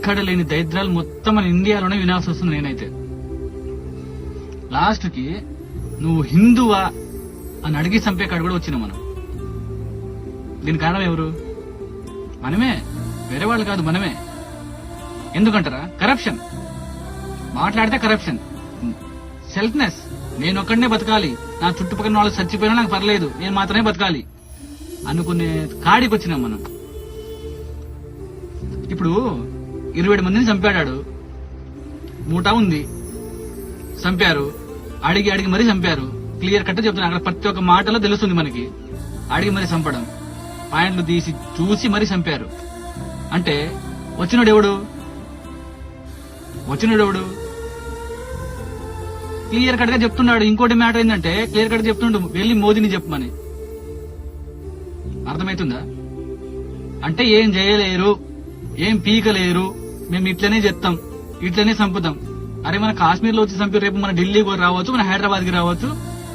ఎక్కడ లేని దరిద్రాలు మొత్తం మన ఇండియాలోనే వినాల్సి వస్తుంది. నేనైతే లాస్ట్ కి నువ్వు హిందువా అని అడిగి చంపే కాడ కూడా వచ్చినాం మనం. దీని కారణం ఎవరు? మనమే, వేరే వాళ్ళు కాదు, మనమే. ఎందుకంటారా? కరప్షన్. మాట్లాడితే కరప్షన్, సెల్ఫ్నెస్. నేను ఒక్కడనే బతకాలి, నా చుట్టుపక్కల వాళ్ళు చచ్చిపోయినా నాకు పర్లేదు, నేను మాత్రమే బతకాలి అనుకునే కాడికి వచ్చినాం మనం. ఇప్పుడు 27 మందిని చంపాడాడు, మూటా ఉంది, చంపారు, అడిగి మరీ చంపారు. క్లియర్ కట్ చెప్తున్నా, అక్కడ ప్రతి ఒక్క మాటలో తెలుస్తుంది మనకి. అడిగి మరీ చంపడం, పాయింట్లు తీసి చూసి మరీ చంపారు. అంటే వచ్చినోడు ఎవడు? క్లియర్ కట్ గా చెప్తున్నాడు. ఇంకోటి మ్యాటర్ ఏంటంటే క్లియర్ కట్ చెప్తుండు, వెళ్ళి మోదీని చెప్పమని. అర్థమవుతుందా? అంటే ఏం చేయలేరు, ఏం పీకలేరు, మేము ఇట్లనే చెప్తాం, ఇట్లనే చంపుతాం. అరే మన కాశ్మీర్ లో వచ్చి చంపి రేపు మన ఢిల్లీ కూడా రావచ్చు, మన హైదరాబాద్ కి రావచ్చు,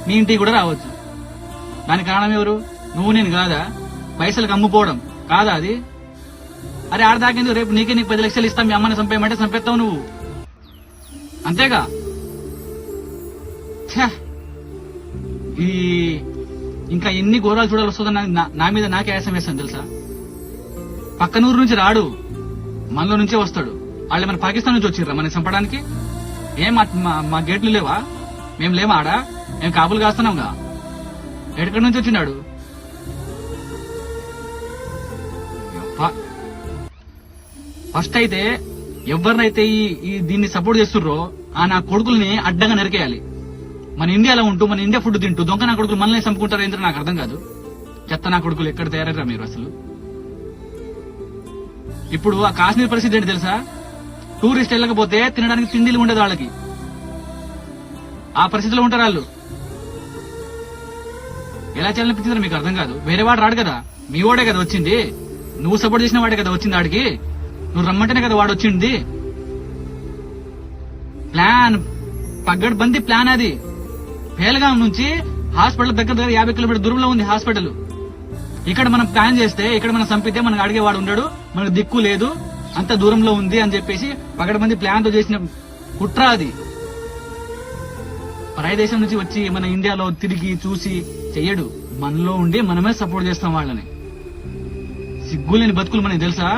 నీ ఇంటికి కూడా రావచ్చు. దానికి కారణం ఎవరు? నువ్వు నేను కాదా? పైసలకు అమ్ముకోవడం కాదా అది? అరే ఆడదాకేందుకు, రేపు నీకు 10 లక్షలు ఇస్తాం, మీ అమ్మని చంపేయమంటే చంపేస్తావు నువ్వు, అంతేగా. ఈ ఇంకా ఎన్ని ఘోరాలు చూడాలి వస్తుందని నా మీద నాకే ఆయాసం వేస్తాను తెలుసా. పక్కనూరు నుంచి రాడు, మనలో నుంచే వస్తాడు. వాళ్ళు మన పాకిస్తాన్ నుంచి వచ్చిర్రా మనకి చంపడానికి? ఏం మా గేట్లు లేవా? మేము లేవా ఆడ? మేము కాపులు కాస్తున్నాంగా. ఎక్కడి నుంచి వచ్చినాడు? ఫస్ట్ అయితే ఎవరినైతే ఈ దీన్ని సపోర్ట్ చేస్తుర్రో ఆ నా కొడుకుల్ని అడ్డంగా నరికేయాలి. మన ఇండియాలో ఉంటూ మన ఇండియా ఫుడ్ తింటూ దొంగ నా కొడుకులు మనల్ని చంపుకుంటారు ఏంటో నాకు అర్థం కాదు. చెత్త నా కొడుకులు ఎక్కడ తయారయ్యారా మీరు అసలు? ఇప్పుడు ఆ కాశ్మీర్ పరిస్థితి ఏంటి తెలుసా? టూరిస్ట్ వెళ్ళకపోతే తినడానికి తిండిలు ఉండదు వాళ్ళకి. ఆ పరిస్థితిలో ఉంటారు వాళ్ళు. ఎలా చేయాలనిపించిందో మీకు అర్థం కాదు. వేరే వాడు రాడు కదా, మీ వాడే కదా వచ్చింది. నువ్వు సపోర్ట్ చేసిన వాడే కదా వచ్చింది ఆడికి. నువ్వు రమ్మంటేనే కదా వాడు వచ్చింది. ప్లాన్, పగ్గడ్బందీ ప్లాన్ అది. పేల్గాం నుంచి హాస్పిటల్ దగ్గర 50 కిలోమీటర్ దూరంలో ఉంది హాస్పిటల్. ఇక్కడ మనం ప్లాన్ చేస్తే, ఇక్కడ మనం చంపితే మనకు అడిగేవాడు ఉండడు, మనకు దిక్కు లేదు, అంత దూరంలో ఉంది అని చెప్పేసి పగడబంది ప్లాన్ తో చేసిన కుట్ర అది. పరాయి దేశం నుంచి వచ్చి మన ఇండియాలో తిరిగి చూసి చెయ్యడు, మనలో ఉండి మనమే సపోర్ట్ చేస్తాం వాళ్ళని. సిగ్గులేని బతుకులు మనకి తెలుసా?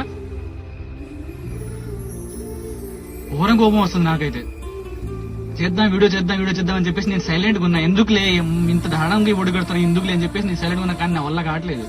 ఘోరం కోపం వస్తుంది నాకైతే. వీడియో చేద్దాం అని చెప్పేసి నేను సైలెంట్ గా ఉన్నా. ఎందుకులే ఇంత దారుణంగా ఒడిగడతాను, ఎందుకులే అని చెప్పేసి నేను సైలెంట్ గా ఉన్నా. కానీ నా వల్ల కావట్లేదు.